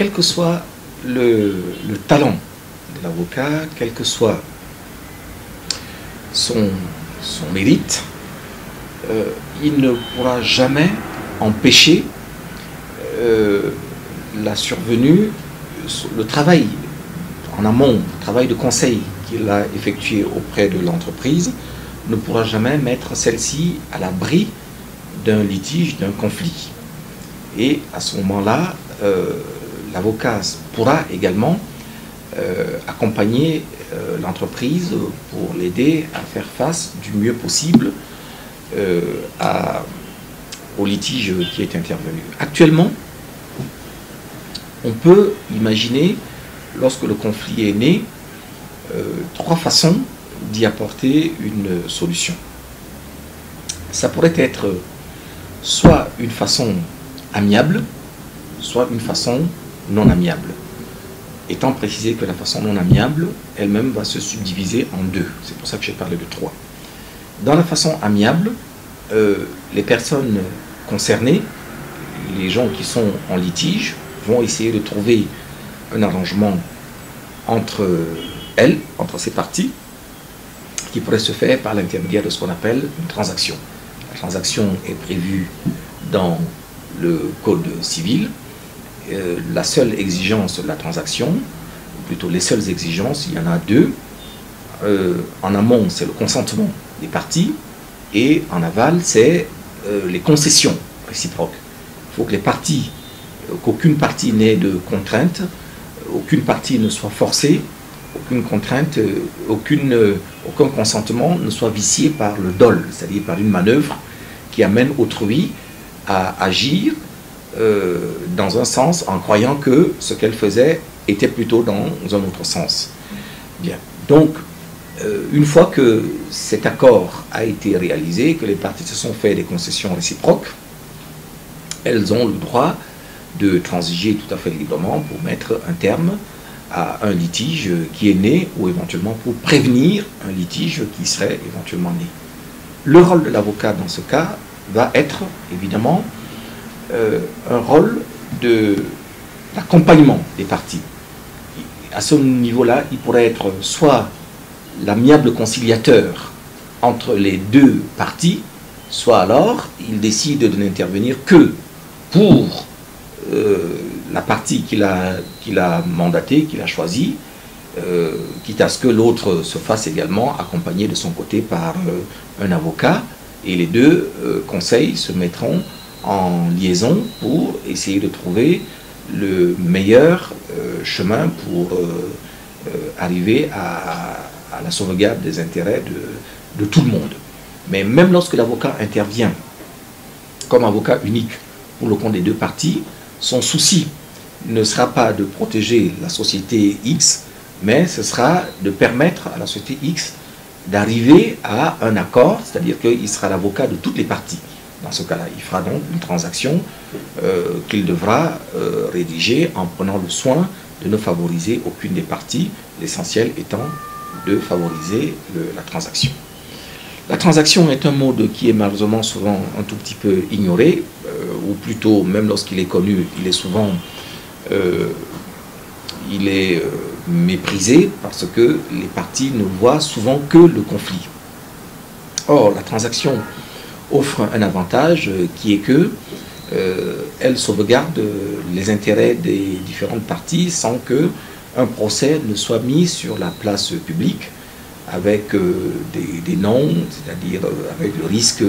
quel que soit le talent de l'avocat, quel que soit son mérite, il ne pourra jamais empêcher la survenue, le travail en amont, le travail de conseil qu'il a effectué auprès de l'entreprise, ne pourra jamais mettre celle-ci à l'abri d'un litige, d'un conflit. Et à ce moment-là, l'avocat pourra également accompagner l'entreprise pour l'aider à faire face du mieux possible au litige qui est intervenu. Actuellement, on peut imaginer, lorsque le conflit est né, trois façons d'y apporter une solution. Ça pourrait être soit une façon amiable, soit une façon non amiable. Étant précisé que la façon non amiable, elle-même va se subdiviser en deux. C'est pour ça que j'ai parlé de trois. Dans la façon amiable, les personnes concernées, les gens qui sont en litige, vont essayer de trouver un arrangement entre elles, entre ces parties, qui pourrait se faire par l'intermédiaire de ce qu'on appelle une transaction. La transaction est prévue dans le Code civil. La seule exigence de la transaction, ou plutôt les seules exigences, il y en a deux. En amont, c'est le consentement des parties, et en aval, c'est les concessions réciproques. Il faut que les parties, qu'aucune partie n'ait de contrainte, aucune partie ne soit forcée, aucune contrainte, aucun consentement ne soit vicié par le dol, c'est-à-dire par une manœuvre qui amène autrui à agir dans un sens en croyant que ce qu'elle faisait était plutôt dans un autre sens. Bien. Donc, une fois que cet accord a été réalisé, que les parties se sont fait des concessions réciproques, elles ont le droit de transiger tout à fait librement pour mettre un terme à un litige qui est né, ou éventuellement pour prévenir un litige qui serait éventuellement né. Le rôle de l'avocat dans ce cas va être évidemment un rôle d'accompagnement des parties. À ce niveau-là, il pourrait être soit l'amiable conciliateur entre les deux parties, soit alors il décide de n'intervenir que pour la partie qu'il a mandatée, qu'il a choisie, quitte à ce que l'autre se fasse également accompagner de son côté par un avocat, et les deux conseils se mettront en liaison pour essayer de trouver le meilleur chemin pour arriver à la sauvegarde des intérêts de tout le monde. Mais même lorsque l'avocat intervient comme avocat unique pour le compte des deux parties, son souci ne sera pas de protéger la société X, mais ce sera de permettre à la société X d'arriver à un accord, c'est-à-dire qu'il sera l'avocat de toutes les parties. Dans ce cas-là, il fera donc une transaction qu'il devra rédiger en prenant le soin de ne favoriser aucune des parties, l'essentiel étant de favoriser la transaction. La transaction est un mot qui est malheureusement souvent un tout petit peu ignoré, ou plutôt, même lorsqu'il est connu, il est souvent méprisé, parce que les parties ne voient souvent que le conflit. Or, la transaction offre un avantage qui est que elle sauvegarde les intérêts des différentes parties sans que un procès ne soit mis sur la place publique avec des noms, c'est-à-dire avec le risque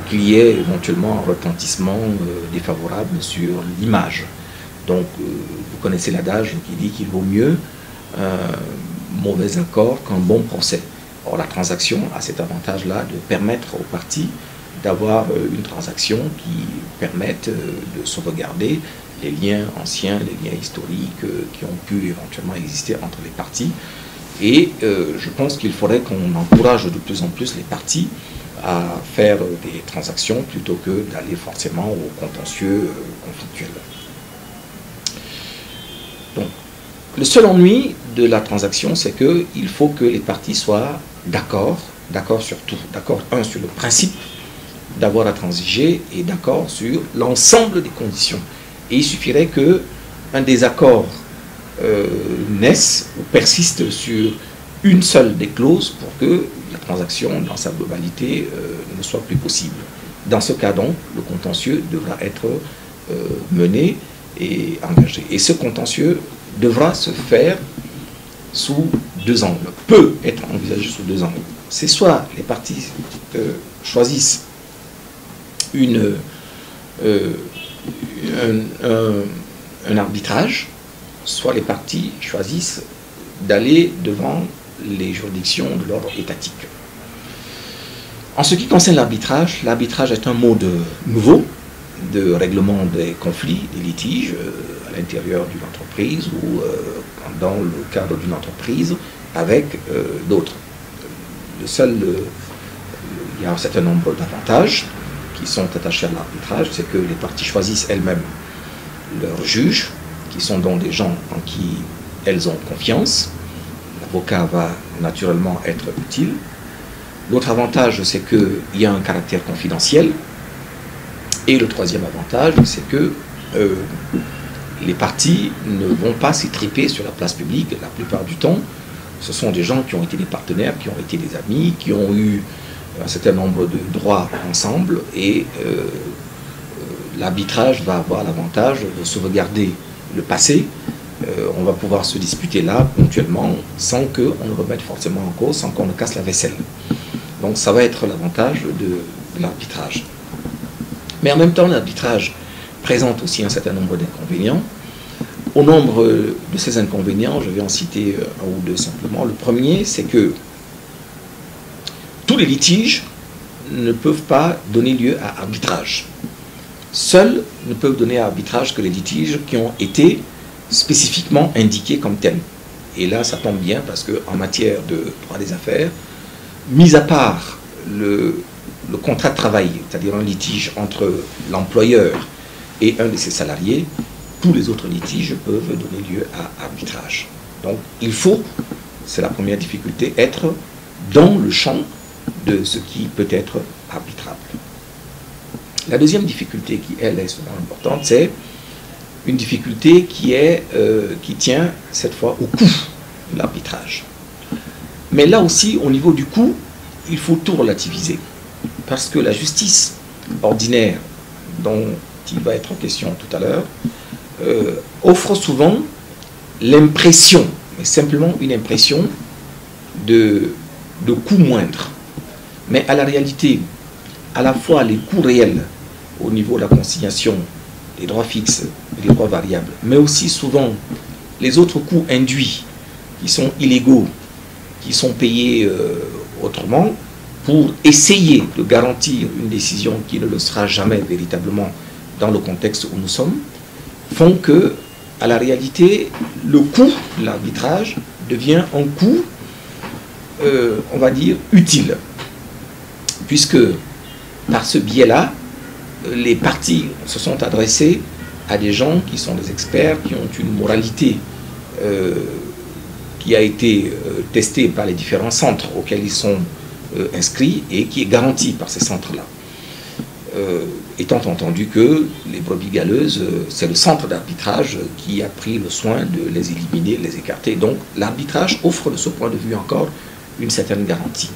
qu'il y ait éventuellement un retentissement défavorable sur l'image. Donc, vous connaissez l'adage qui dit qu'il vaut mieux un mauvais accord qu'un bon procès. Or, la transaction a cet avantage-là de permettre aux parties d'avoir une transaction qui permette de sauvegarder les liens anciens, les liens historiques qui ont pu éventuellement exister entre les parties. Et je pense qu'il faudrait qu'on encourage de plus en plus les parties à faire des transactions plutôt que d'aller forcément au contentieux conflictuel. Donc, le seul ennui de la transaction, c'est qu'il faut que les parties soient d'accord sur tout, d'accord sur le principe d'avoir à transiger et d'accord sur l'ensemble des conditions. Et il suffirait que un désaccord naisse ou persiste sur une seule des clauses pour que la transaction dans sa globalité ne soit plus possible. Dans ce cas donc, le contentieux devra être mené et engagé. Et ce contentieux devra se faire sous deux angles, peut être envisagé sous deux angles. C'est soit les parties choisissent un arbitrage, soit les parties choisissent d'aller devant les juridictions de l'ordre étatique. En ce qui concerne l'arbitrage, l'arbitrage est un mode nouveau de règlement des conflits, des litiges à l'intérieur d'une entreprise ou dans le cadre d'une entreprise avec d'autres. Il y a un certain nombre d'avantages qui sont attachés à l'arbitrage, c'est que les parties choisissent elles-mêmes leurs juges, qui sont donc des gens en qui elles ont confiance. L'avocat va naturellement être utile. L'autre avantage, c'est qu'il y a un caractère confidentiel. Et le troisième avantage, c'est que les parties ne vont pas s'étriper sur la place publique la plupart du temps. Ce sont des gens qui ont été des partenaires, qui ont été des amis, qui ont eu un certain nombre de droits ensemble, et l'arbitrage va avoir l'avantage de sauvegarder le passé. On va pouvoir se disputer là ponctuellement sans qu'on ne remette forcément en cause, sans qu'on ne casse la vaisselle. Donc ça va être l'avantage de l'arbitrage. Mais en même temps, l'arbitrage présente aussi un certain nombre d'inconvénients. Au nombre de ces inconvénients, je vais en citer un ou deux simplement. Le premier, c'est que tous les litiges ne peuvent pas donner lieu à arbitrage. Seuls ne peuvent donner à arbitrage que les litiges qui ont été spécifiquement indiqués comme tels. Et là, ça tombe bien parce qu'en matière de droit des affaires, mis à part le contrat de travail, c'est-à-dire un litige entre l'employeur et un de ses salariés, tous les autres litiges peuvent donner lieu à arbitrage. Donc il faut, c'est la première difficulté, être dans le champ de ce qui peut être arbitrable. La deuxième difficulté qui, elle, est souvent importante, c'est une difficulté qui tient cette fois au coût de l'arbitrage. Mais là aussi, au niveau du coût, il faut tout relativiser. Parce que la justice ordinaire, dont il va être question tout à l'heure, offre souvent l'impression, mais simplement une impression de coûts moindres. Mais à la réalité, à la fois les coûts réels au niveau de la consignation, les droits fixes et les droits variables, mais aussi souvent les autres coûts induits qui sont illégaux, qui sont payés autrement, pour essayer de garantir une décision qui ne le sera jamais véritablement dans le contexte où nous sommes, font que, à la réalité, le coût de l'arbitrage devient un coût, on va dire, utile. Puisque, par ce biais-là, les parties se sont adressées à des gens qui sont des experts, qui ont une moralité qui a été testée par les différents centres auxquels ils sont inscrits et qui est garantie par ces centres-là. Étant entendu que les brebis galeuses, c'est le centre d'arbitrage qui a pris le soin de les éliminer, de les écarter. Donc l'arbitrage offre de ce point de vue encore une certaine garantie.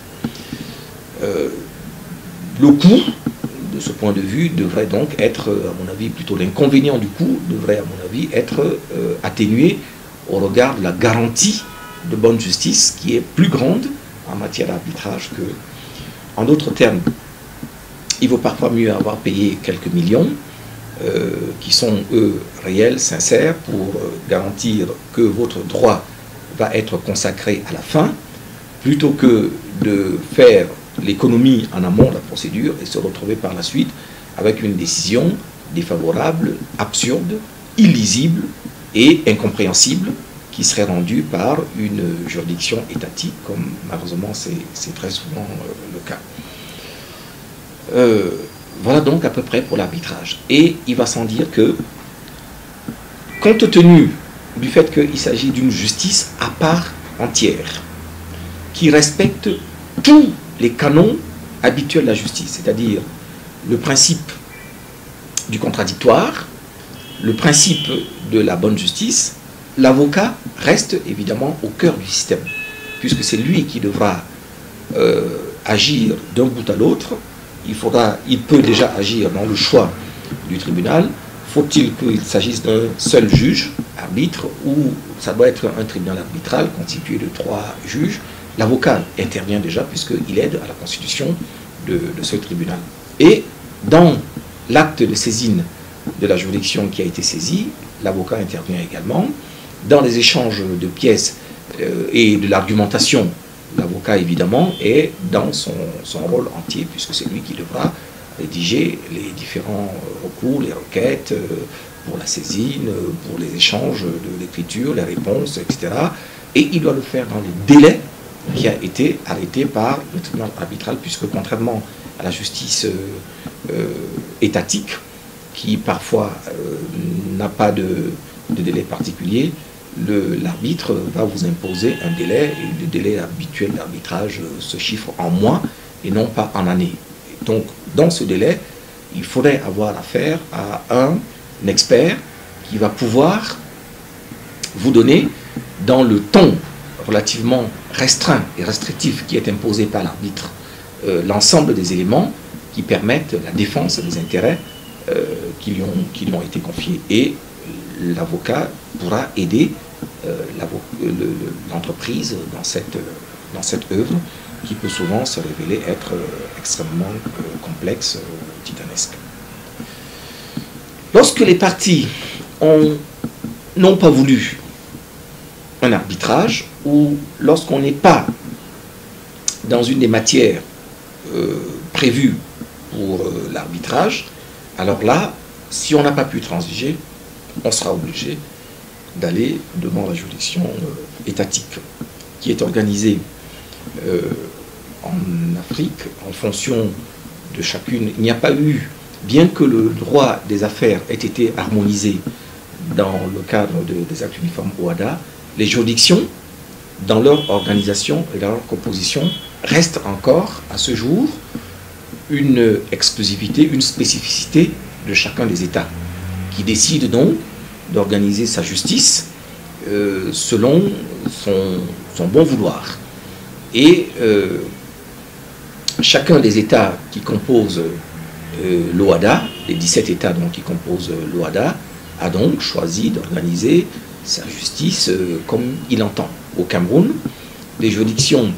Le coût, de ce point de vue, devrait donc être, à mon avis, plutôt l'inconvénient du coût, devrait, à mon avis, être atténué au regard de la garantie de bonne justice qui est plus grande en matière d'arbitrage que, en d'autres termes, il vaut parfois mieux avoir payé quelques millions qui sont, eux, réels, sincères, pour garantir que votre droit va être consacré à la fin, plutôt que de faire l'économie en amont de la procédure et se retrouver par la suite avec une décision défavorable, absurde, illisible et incompréhensible qui serait rendue par une juridiction étatique, comme malheureusement c'est très souvent le cas. Voilà donc à peu près pour l'arbitrage. Et il va sans dire que, compte tenu du fait qu'il s'agit d'une justice à part entière, qui respecte tous les canons habituels de la justice, c'est-à-dire le principe du contradictoire, le principe de la bonne justice, l'avocat reste évidemment au cœur du système, puisque c'est lui qui devra agir d'un bout à l'autre. Il peut déjà agir dans le choix du tribunal. Faut-il qu'il s'agisse d'un seul juge, arbitre, ou ça doit être un tribunal arbitral constitué de 3 juges? L'avocat intervient déjà puisqu'il aide à la constitution de ce tribunal. Et dans l'acte de saisine de la juridiction qui a été saisie, l'avocat intervient également. Dans les échanges de pièces et de l'argumentation, l'avocat évidemment est dans son rôle entier, puisque c'est lui qui devra rédiger les différents recours, les requêtes pour la saisine, pour les échanges de l'écriture, les réponses, etc. Et il doit le faire dans les délais qui a été arrêté par le tribunal arbitral, puisque contrairement à la justice étatique, qui parfois n'a pas de délai particulier, l'arbitre va vous imposer un délai, et le délai habituel d'arbitrage se chiffre en mois et non pas en années. Donc, dans ce délai, il faudrait avoir affaire à un expert qui va pouvoir vous donner, dans le temps relativement restreint et restrictif qui est imposé par l'arbitre, l'ensemble des éléments qui permettent la défense des intérêts qui lui ont été confiés. Et l'avocat pourra aider l'entreprise dans cette œuvre qui peut souvent se révéler être extrêmement complexe, titanesque. Lorsque les parties n'ont pas voulu un arbitrage, ou lorsqu'on n'est pas dans une des matières prévues pour l'arbitrage, alors là, si on n'a pas pu transiger, on sera obligé d'aller devant la juridiction étatique, qui est organisée en Afrique en fonction de chacune. Il n'y a pas eu, bien que le droit des affaires ait été harmonisé dans le cadre des actes uniformes OHADA, les juridictions, dans leur organisation et dans leur composition, restent encore à ce jour une exclusivité, une spécificité de chacun des États, qui décide donc d'organiser sa justice selon son bon vouloir. Et chacun des États qui composent l'OHADA, les 17 États donc, qui composent l'OHADA, a donc choisi d'organiser sa justice comme il entend. Au Cameroun, les juridictions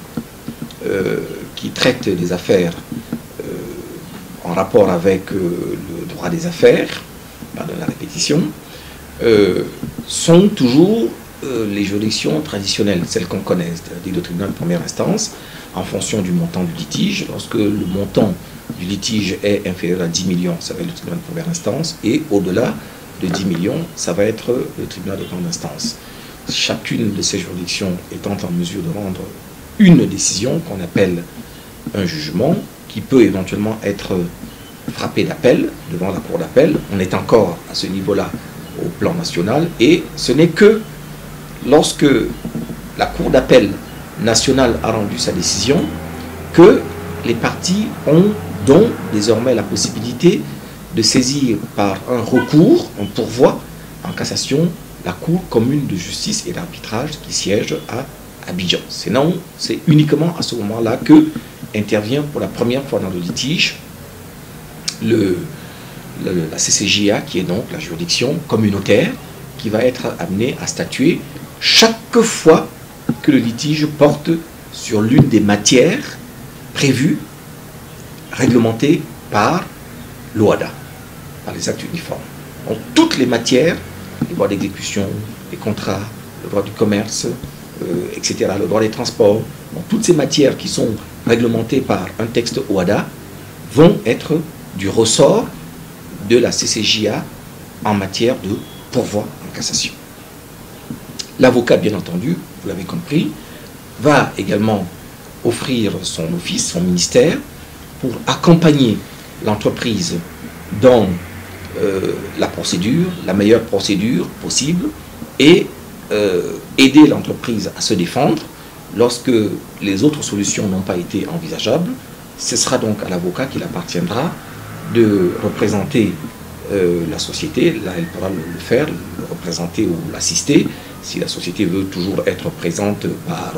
qui traitent des affaires en rapport avec le droit des affaires, pardon la répétition, sont toujours les juridictions traditionnelles, celles qu'on connaît, c'est-à-dire le tribunal de première instance, en fonction du montant du litige. Lorsque le montant du litige est inférieur à 10 millions, ça va être le tribunal de première instance, et au-delà de 10 millions, ça va être le tribunal de grande instance. Chacune de ces juridictions étant en mesure de rendre une décision qu'on appelle un jugement, qui peut éventuellement être frappé d'appel devant la cour d'appel. On est encore à ce niveau-là au plan national, et ce n'est que lorsque la cour d'appel nationale a rendu sa décision que les parties ont donc désormais la possibilité de saisir par un recours, un pourvoi en cassation, la Cour commune de justice et d'arbitrage qui siège à Abidjan. Sinon, c'est uniquement à ce moment-là que intervient pour la première fois dans le litige la CCJA, qui est donc la juridiction communautaire, qui va être amenée à statuer chaque fois que le litige porte sur l'une des matières prévues, réglementées par l'OHADA, par les actes uniformes. Donc toutes les matières, le droit d'exécution, les contrats, le droit du commerce, etc., le droit des transports, donc toutes ces matières qui sont réglementées par un texte OHADA vont être du ressort de la CCJA en matière de pourvoi en cassation. L'avocat, bien entendu, vous l'avez compris, va également offrir son office, son ministère, pour accompagner l'entreprise dans la procédure, la meilleure procédure possible, et aider l'entreprise à se défendre lorsque les autres solutions n'ont pas été envisageables. Ce sera donc à l'avocat qu'il appartiendra de représenter la société, là, elle pourra le faire, le représenter ou l'assister. Si la société veut toujours être présente par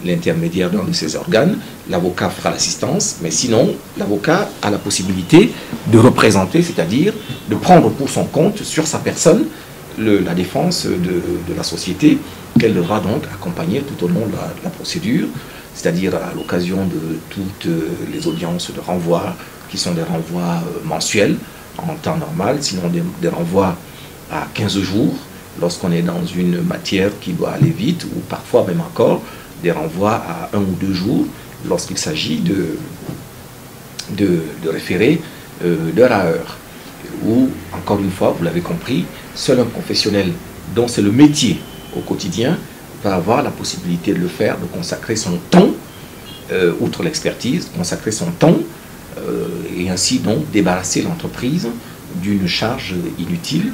l'intermédiaire d'un de ses organes, l'avocat fera l'assistance, mais sinon, l'avocat a la possibilité de représenter, c'est-à-dire de prendre pour son compte, sur sa personne, la défense de la société, qu'elle devra donc accompagner tout au long de la procédure, c'est-à-dire à l'occasion de toutes les audiences de renvoi, qui sont des renvois mensuels, en temps normal, sinon des renvois à 15 jours, lorsqu'on est dans une matière qui doit aller vite, ou parfois même encore des renvois à 1 ou 2 jours, lorsqu'il s'agit de référer d'heure à heure. Ou, encore une fois, vous l'avez compris, seul un professionnel dont c'est le métier au quotidien va avoir la possibilité de le faire, de consacrer son temps, outre l'expertise, consacrer son temps, et ainsi donc débarrasser l'entreprise d'une charge inutile.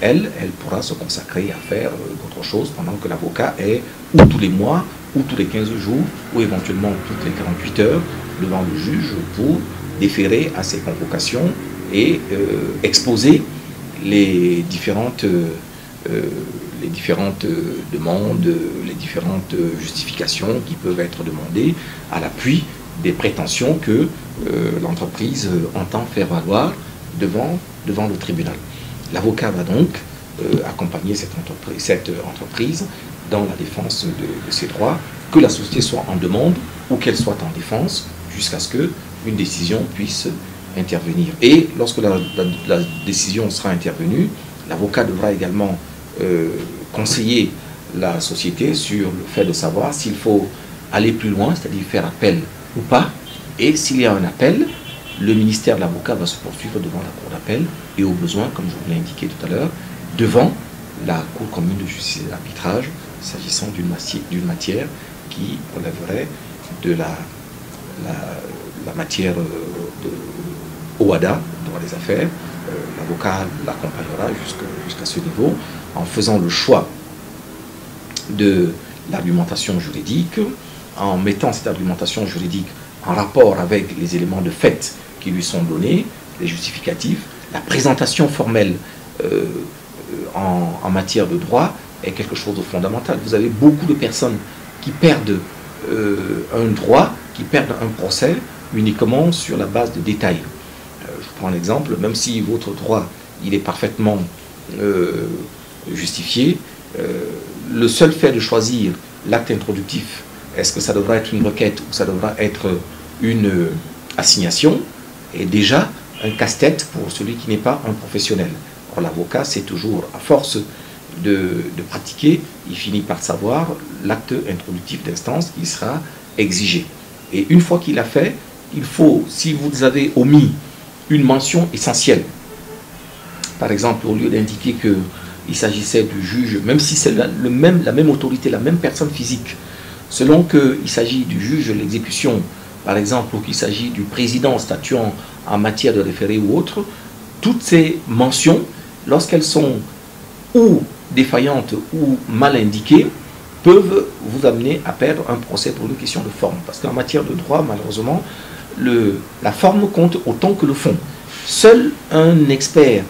Elle pourra se consacrer à faire d'autres choses pendant que l'avocat est ou tous les mois, ou tous les 15 jours, ou éventuellement toutes les 48 heures devant le juge pour déférer à ses convocations et exposer les différentes demandes, les différentes justifications qui peuvent être demandées à l'appui des prétentions que l'entreprise entend faire valoir devant le tribunal. L'avocat va donc accompagner cette entreprise dans la défense de ses droits, que la société soit en demande ou qu'elle soit en défense, jusqu'à ce qu'une décision puisse intervenir. Et lorsque la décision sera intervenue, l'avocat devra également conseiller la société sur le fait de savoir s'il faut aller plus loin, c'est-à-dire faire appel ou pas. Et s'il y a un appel, le ministère de l'avocat va se poursuivre devant la cour d'appel et au besoin, comme je vous l'ai indiqué tout à l'heure, devant la cour commune de justice et d'arbitrage, s'agissant d'une matière qui relèverait de la matière de OADA, droit des affaires. L'avocat l'accompagnera jusqu'à ce niveau en faisant le choix de l'argumentation juridique, en mettant cette argumentation juridique en rapport avec les éléments de fait qui lui sont donnés, les justificatifs. La présentation formelle en matière de droit est quelque chose de fondamental. Vous avez beaucoup de personnes qui perdent un droit, qui perdent un procès uniquement sur la base de détails. Je prends l'exemple, même si votre droit il est parfaitement justifié, le seul fait de choisir l'acte introductif, est-ce que ça devra être une requête ou ça devra être une assignation, est déjà un casse-tête pour celui qui n'est pas un professionnel. Or, l'avocat, c'est toujours, à force de pratiquer, il finit par savoir l'acte introductif d'instance qui sera exigé. Et une fois qu'il l'a fait, il faut, si vous avez omis une mention essentielle, par exemple, au lieu d'indiquer qu'il s'agissait du juge, même si c'est la même autorité, la même personne physique, selon qu'il s'agit du juge de l'exécution, par exemple, ou qu'il s'agit du président statuant en matière de référé ou autre, toutes ces mentions, lorsqu'elles sont ou défaillantes ou mal indiquées, peuvent vous amener à perdre un procès pour une question de forme. Parce qu'en matière de droit, malheureusement, la forme compte autant que le fond. Seul un expert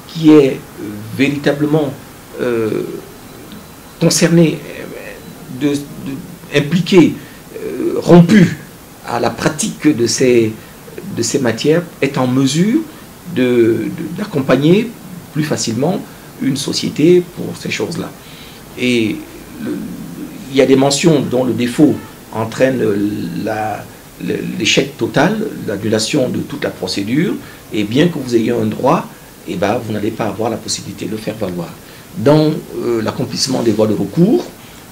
qui est véritablement concerné, impliqué, rompu à la pratique de ces matières, est en mesure d'accompagner plus facilement une société pour ces choses-là. Et il y a des mentions dont le défaut entraîne l'échec total, l'annulation de toute la procédure, et bien que vous ayez un droit, eh ben, vous n'allez pas avoir la possibilité de le faire valoir. Dans l'accomplissement des voies de recours,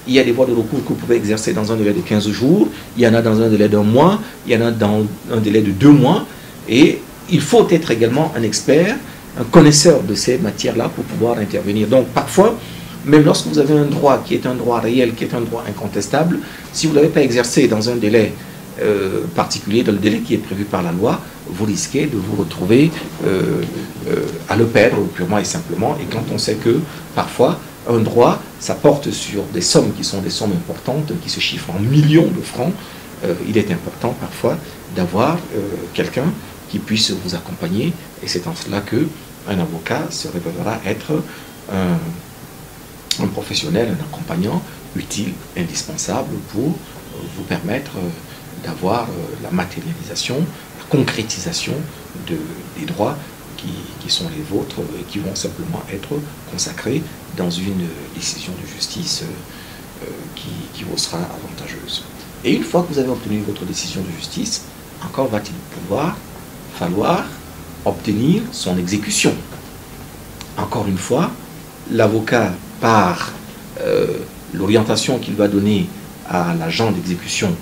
il y a des voies de recours que vous pouvez exercer dans un délai de 15 jours, il y en a dans un délai d'1 mois, il y en a dans un délai de 2 mois, et il faut être également un expert, un connaisseur de ces matières-là pour pouvoir intervenir. Donc parfois, même lorsque vous avez un droit qui est un droit réel, qui est un droit incontestable, si vous ne l'avez pas exercé dans un délai particulier, dans le délai qui est prévu par la loi, vous risquez de vous retrouver à le perdre purement et simplement. Et quand on sait que parfois un droit, ça porte sur des sommes qui sont des sommes importantes, qui se chiffrent en millions de francs, il est important parfois d'avoir quelqu'un qui puisse vous accompagner. Et c'est en cela que un avocat se révélera être un professionnel, un accompagnant utile, indispensable pour vous permettre d'avoir la matérialisation, la concrétisation des droits qui sont les vôtres et qui vont simplement être consacrés dans une décision de justice qui vous sera avantageuse. Et une fois que vous avez obtenu votre décision de justice, encore va-t-il falloir obtenir son exécution. Encore une fois, l'avocat, par l'orientation qu'il va donner à l'agent d'exécution,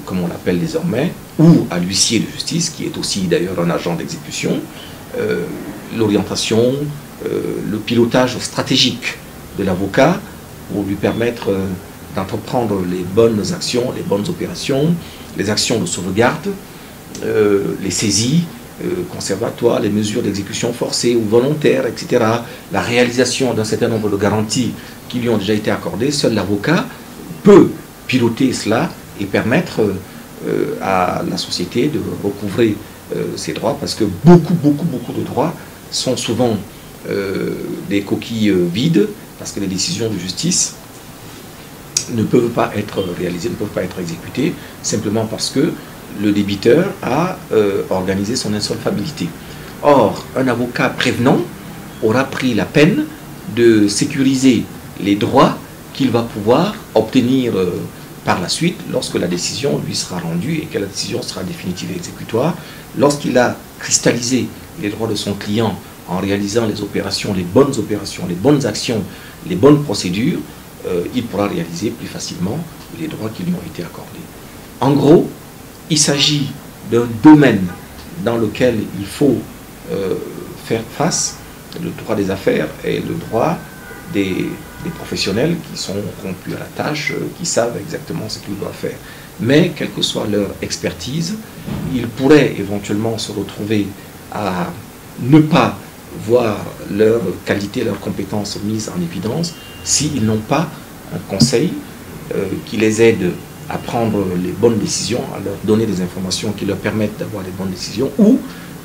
comme on l'appelle désormais, ou à l'huissier de justice, qui est aussi d'ailleurs un agent d'exécution, l'orientation, le pilotage stratégique de l'avocat pour lui permettre d'entreprendre les bonnes actions, les bonnes opérations, les actions de sauvegarde, les saisies conservatoires, les mesures d'exécution forcée ou volontaire, etc., la réalisation d'un certain nombre de garanties qui lui ont déjà été accordées. Seul l'avocat peut piloter cela et permettre à la société de recouvrer ses droits, parce que beaucoup de droits sont souvent des coquilles vides, parce que les décisions de justice ne peuvent pas être réalisées, ne peuvent pas être exécutées, simplement parce que le débiteur a organisé son insolvabilité. Or, un avocat prévenant aura pris la peine de sécuriser les droits qu'il va pouvoir obtenir par la suite, lorsque la décision lui sera rendue et que la décision sera définitive et exécutoire, lorsqu'il a cristallisé les droits de son client en réalisant les opérations, les bonnes actions, les bonnes procédures, il pourra réaliser plus facilement les droits qui lui ont été accordés. En gros, il s'agit d'un domaine dans lequel il faut faire face, le droit des affaires et le droit des professionnels qui sont rompus à la tâche, qui savent exactement ce qu'ils doivent faire. Mais, quelle que soit leur expertise, ils pourraient éventuellement se retrouver à ne pas voir leur qualité, leurs compétences mises en évidence s'ils n'ont pas un conseil qui les aide à prendre les bonnes décisions, à leur donner des informations qui leur permettent d'avoir les bonnes décisions, ou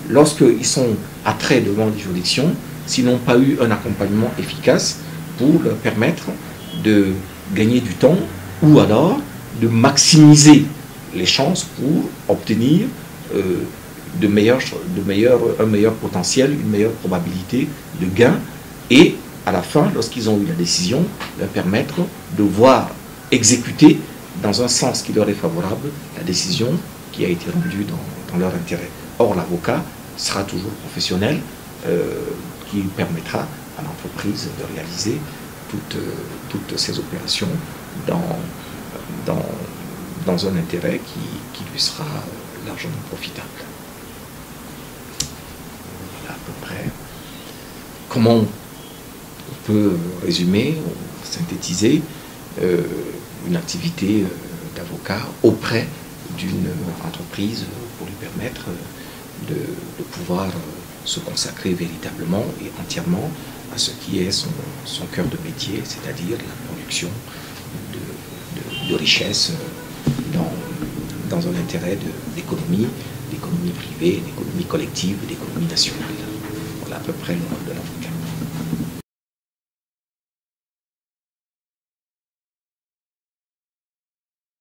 lorsqu'ils sont attraits devant les juridictions, s'ils n'ont pas eu un accompagnement efficace pour leur permettre de gagner du temps, ou alors de maximiser les chances pour obtenir un meilleur potentiel, une meilleure probabilité de gain, et à la fin, lorsqu'ils ont eu la décision, leur permettre de voir exécuter dans un sens qui leur est favorable la décision qui a été rendue dans leur intérêt. Or, l'avocat sera toujours professionnel, qui permettra à l'entreprise de réaliser toutes ces opérations dans un intérêt qui lui sera largement profitable. Voilà à peu près comment on peut résumer ou synthétiser une activité d'avocat auprès d'une entreprise pour lui permettre de pouvoir se consacrer véritablement et entièrement à ce qui est son cœur de métier, c'est-à-dire la production de richesses dans un intérêt d'économie privée, d'économie collective, d'économie nationale. Voilà à peu près le rôle de l'avocat.